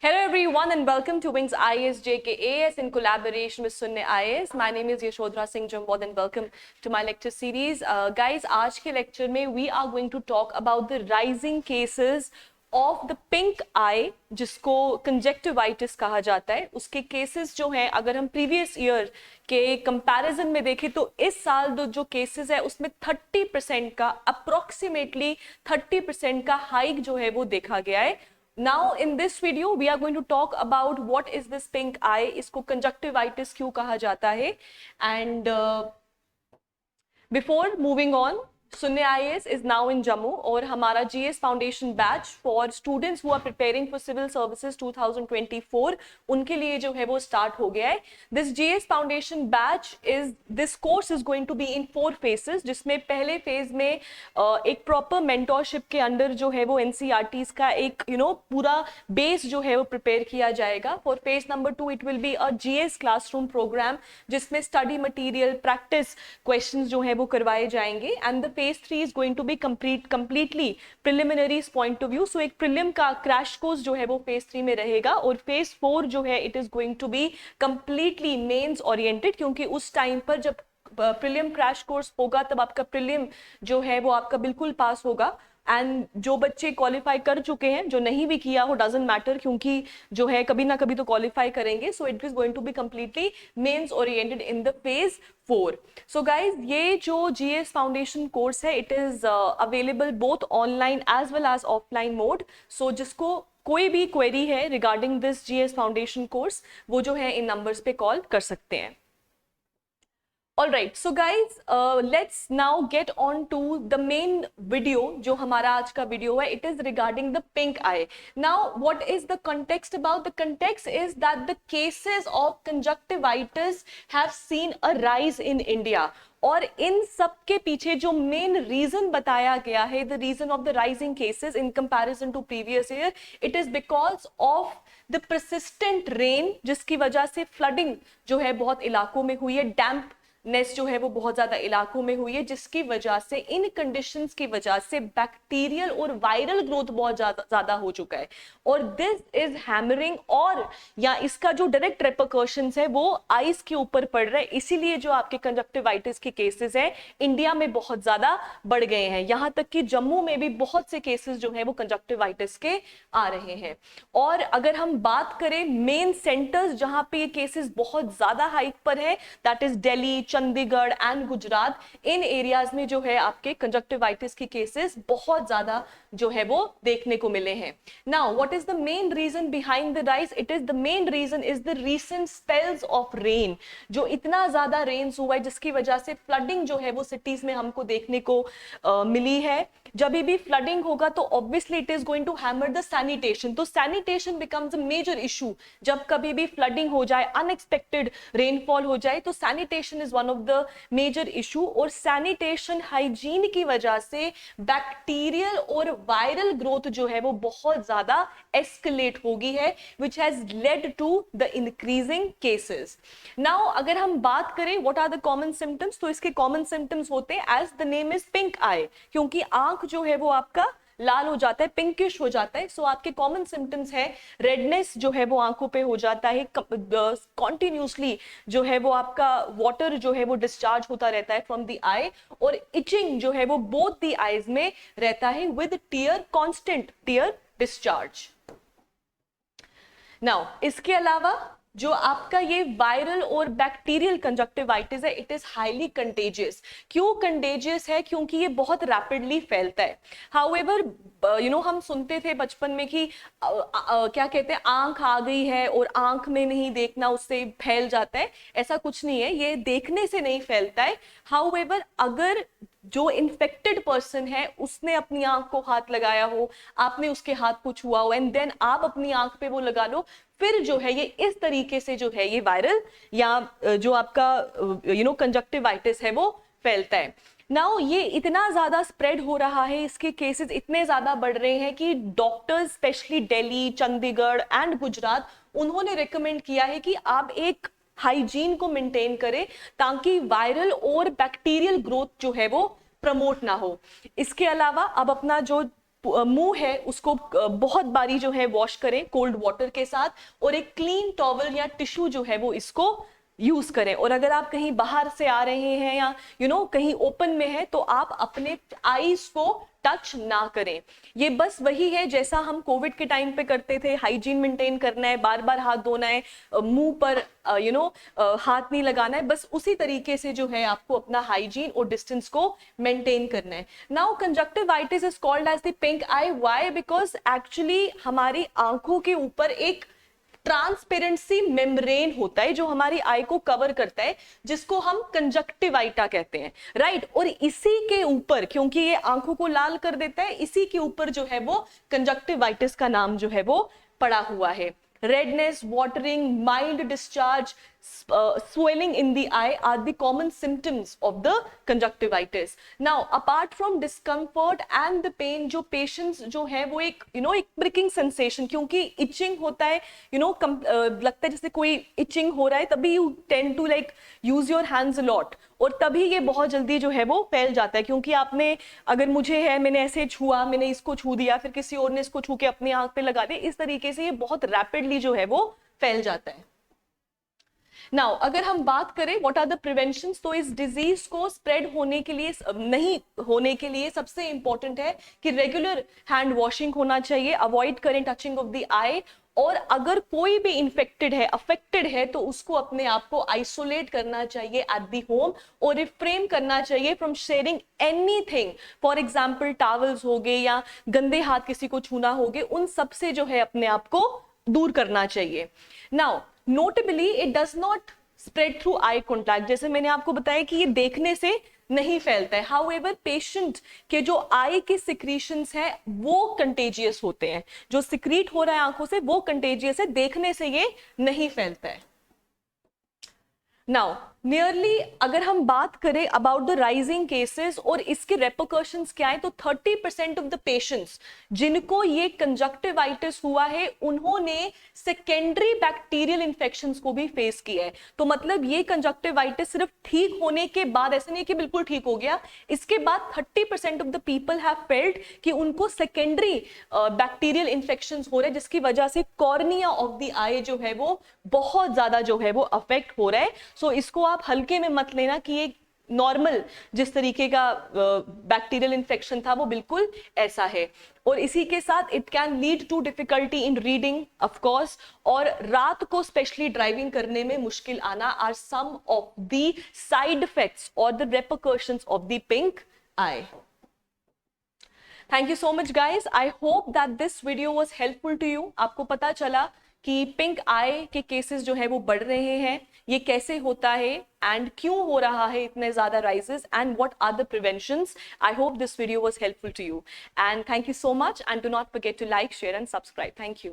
Hello everyone and welcome to Wings IAS JKAS in collaboration with Sunne IAS. My name is Yashodhara Singh Jambod and welcome to my lecture series. Guys, आज के lecture में we are going to talk about the rising cases of the pink eye, जिसको conjunctivitis कहा जाता है. उसके cases जो हैं, अगर हम previous year के comparison में देखें तो इस साल जो cases है उसमें 30% का approximately 30% का hike जो है वो देखा गया है. Now in this video we are going to talk about what is this pink eye, इसको conjunctivitis क्यों कहा जाता है, and before moving on, Sunne IAS is now in Jammu और हमारा GS Foundation batch for students who are preparing for civil services 2024 उनके लिए जो है वो start हो गया है. This GS Foundation batch this course is going to be in 4 phases, जिसमें पहले phase में एक proper mentorship के अंदर जो है वो NCERTs का एक पूरा base जो है वो prepare किया जाएगा. For phase number 2 it will be a GS classroom program जिसमें study material, practice questions जो है वो करवाए जाएंगे, and the phase 3 is going to be completely preliminary point of view. So एक prelim का crash course जो है वो phase 3 में रहेगा और phase 4 जो है it is going to be completely mains oriented, क्योंकि उस टाइम पर जब प्रीलिम क्रैश कोर्स होगा तब आपका प्रीलिम जो है वो आपका बिल्कुल पास होगा. एंड जो बच्चे क्वालिफाई कर चुके हैं, जो नहीं भी किया हो डजंट मैटर, क्योंकि जो है कभी ना कभी तो क्वालिफाई करेंगे. So it is going to be completely mains oriented in the phase 4. So guys, ये जो जीएस फाउंडेशन कोर्स है it is available both online as well as offline mode. So जिसको कोई भी क्वेरी है regarding this GS foundation course वो जो है इन नंबर्स पे कॉल कर सकते हैं. Alright, so guys, let's now get on to the main video. जो हमारा आज का वीडियो है, it is regarding the pink eye. Now, what is the context about? The context is that the cases of conjunctivitis have seen a rise in India. और इन सब के पीछे जो मेन रीजन बताया गया है, the reason of the rising cases in comparison to previous year, it is because of the persistent rain, जिसकी वजह से flooding जो है बहुत इलाकों में हुई है, damp नेस जो है वो बहुत ज्यादा इलाकों में हुई है, जिसकी वजह से इन कंडीशंस की वजह से बैक्टीरियल और वायरल ग्रोथ बहुत ज्यादा हो चुका है. और दिस इज हैमरिंग, और या इसका जो डायरेक्ट रेपरकशंस है वो आइज के ऊपर पड़ रहा है. इसीलिए जो आपके कंजक्टिवाइटिस के केसेस हैं इंडिया में बहुत ज्यादा बढ़ गए हैं. यहां तक कि जम्मू में भी बहुत से केसेस जो है वो कंजक्टिवाइटिस के आ रहे हैं. और अगर हम बात करें मेन सेंटर्स जहां पे ये केसेस बहुत ज्यादा हाइक पर है, that is Delhi, Chandigarh and Gujarat. In areas में जो है आपके कंजक्टिवाइटिस की केसेस बहुत ज्यादा जो है वो देखने को मिले हैं. Now what is the main reason behind the rise? It is the main reason is the recent spells of rain. जो इतना ज्यादा रेन्स हुआ है जिसकी वजह से फ्लडिंग जो है वो सिटीज में हमको देखने को मिली है. जब भी फ्लडिंग होगा तो obviously it is going to hammer the sanitation. तो sanitation becomes a major issue. जब कभी भी फ्लडिंग हो जाए, अनएक्सपेक्टेड रेनफॉल हो जाए, तो sanitation is one of the major issue. और सैनिटेशन हाइजीन की वजह से बैक्टीरियल और वायरल ग्रोथ जो है वो बहुत ज्यादा एस्केलेट हो गई है, which has led to the increasing cases. Now अगर हम बात करें what are the common symptoms, तो इसके common symptoms होते हैं as the name is pink eye, क्योंकि आंख जो है वो आपका लाल हो जाता है, पिंकिश हो जाता है. सो आपके कॉमन सिम्टम्स है रेडनेस जो है वो आंखों पे हो जाता है, कॉन्टिन्यूसली जो है वो आपका वाटर जो है वो डिस्चार्ज होता रहता है फ्रॉम द आई, और इचिंग जो है वो बोथ द आईज में रहता है with tear, constant tear discharge. Now इसके अलावा जो आपका ये वायरल और बैक्टीरियल कंजक्टिवाइटिस है इट इज हाईली कंटेजियस. क्यों कंटेजियस है? क्योंकि ये बहुत रैपिडली फैलता है. हाउएवर हम सुनते थे बचपन में कि क्या कहते हैं, आंख आ गई है और आंख में नहीं देखना उससे फैल जाता है. ऐसा कुछ नहीं है, ये देखने से नहीं फैलता है. हाउएवर अगर जो इन्फेक्टेड पर्सन है उसने अपनी आंख को हाथ लगाया हो, आपने उसके हाथ को छुआ हो एंड देन आप अपनी आंख पे वो लगा लो, फिर जो है ये इस तरीके से जो है ये वायरल या जो आपका कंजक्टिवाइटिस है वो फैलता है. नाउ ये इतना ज्यादा स्प्रेड हो रहा है, इसके केसेस इतने ज्यादा बढ़ रहे हैं कि doctors specially Delhi, Chandigarh and Gujarat उन्होंने रिकमेंड किया है कि आप एक हाइजीन को मेंटेन करें ताकि वायरल और बैक्टीरियल ग्रोथ जो है वो प्रमोट ना हो. इसके अलावा अब अपना जो मुंह है उसको बहुत बारी जो है वॉश करें कोल्ड वाटर के साथ, और एक क्लीन टॉवल या टिश्यू जो है वो इसको यूज करें। और अगर आप कहीं बाहर से आ रहे हैं या कहीं ओपन में है तो आप अपने आईज को टच ना करें। ये बस वही है जैसा हम कोविड के टाइम पे करते थे, हाइजीन मेंटेन करना है, बार बार हाथ धोना है, मुंह पर हाथ नहीं लगाना है, बस उसी तरीके से जो है आपको अपना हाइजीन और डिस्टेंस को मेंटेन करना है। Now conjunctivitis is called as the pink eye, why? Because actually हमारी आंखों के ऊपर एक ट्रांसपेरेंसी मेम्ब्रेन होता है जो हमारी आई को कवर करता है, जिसको हम कंजक्टिवाइटा कहते हैं, राइट? और इसी के ऊपर, क्योंकि ये आंखों को लाल कर देता है, इसी के ऊपर जो है वो कंजक्टिवाइटिस का नाम जो है वो पड़ा हुआ है। Redness, watering, mild discharge, swelling in the eye are the common symptoms of the conjunctivitis. Now, apart from discomfort and the pain, जो patients जो है वो एक एक pricking sensation, क्योंकि itching होता है, लगता है जैसे कोई itching हो रहा है, तभी you tend to like use your hands a lot, और तभी ये बहुत जल्दी जो है वो फैल जाता है, क्योंकि आपने, अगर मुझे है, मैंने ऐसे छुआ, मैंने इसको छू दिया, फिर किसी और ने इसको छू के अपनी आंख पे लगा दिया, इस तरीके से ये बहुत रैपिडली जो है वो फैल जाता है। नाउ अगर हम बात करें व्हाट आर द प्रिवेंशंस, तो इस डिजीज को स्प्रेड होने के लिए, नहीं होने के लिए सबसे इंपॉर्टेंट है कि रेगुलर हैंड वॉशिंग होना चाहिए, अवॉइड करें टचिंग ऑफ द आई, और अगर कोई भी इन्फेक्टेड है, अफेक्टेड है, तो उसको अपने आप को आइसोलेट करना चाहिए एट द होम, और रिफ्रेन करना चाहिए from sharing anything, for example towels हो गए या गंदे हाथ किसी को छूना हो गए, उन सब से जो है अपने आप को दूर करना चाहिए। Now notably it does not spread through eye contact, जैसे मैंने आपको बताया कि ये देखने से नहीं फैलता है। हाउएवर पेशेंट के जो आई के सिक्रीशंस हैं वो कंटेजियस होते हैं, जो सिक्रीट हो रहा है आंखों से वो कंटेजियस है, देखने से ये नहीं फैलता है। नाउ नियरली अगर हम बात करें अबाउट द राइजिंग केसेस और इसके रेपरकशंस क्या है, तो 30% ऑफ द पेशेंट्स जिनको ये कंजक्टिवाइटिस हुआ है उन्होंने सेकेंडरी बैक्टीरियल इन्फेक्शंस को भी फेस किया है। तो मतलब ये कंजक्टिवाइटिस सिर्फ ठीक होने के बाद, ऐसे नहीं कि बिल्कुल ठीक हो गया, इसके बाद 30% of the people have felt कि उनको सेकेंडरी बैक्टीरियल इन्फेक्शंस हो रहे हैं, जिसकी वजह से कॉर्निया ऑफ द आई जो है वो बहुत ज्यादा जो है वो अफेक्ट हो रहा है। सो इसको आप हल्के में मत लेना कि ये नॉर्मल जिस तरीके का बैक्टीरियल इन्फेक्शन था वो बिल्कुल ऐसा है। और इसी के साथ it can lead to difficulty in reading of course, और रात को स्पेशली ड्राइविंग करने में मुश्किल आना are some of the side effects और the repercussions of the pink eye. Thank you so much guys, I hope that this video was helpful to you. आपको पता चला कि पिंक आई के केसेस जो है वो बढ़ रहे हैं, ये कैसे होता है एंड क्यों हो रहा है इतने ज्यादा rises, and what are the preventions. I hope this video was helpful to you and thank you so much, and do not forget to like, share and subscribe. Thank you.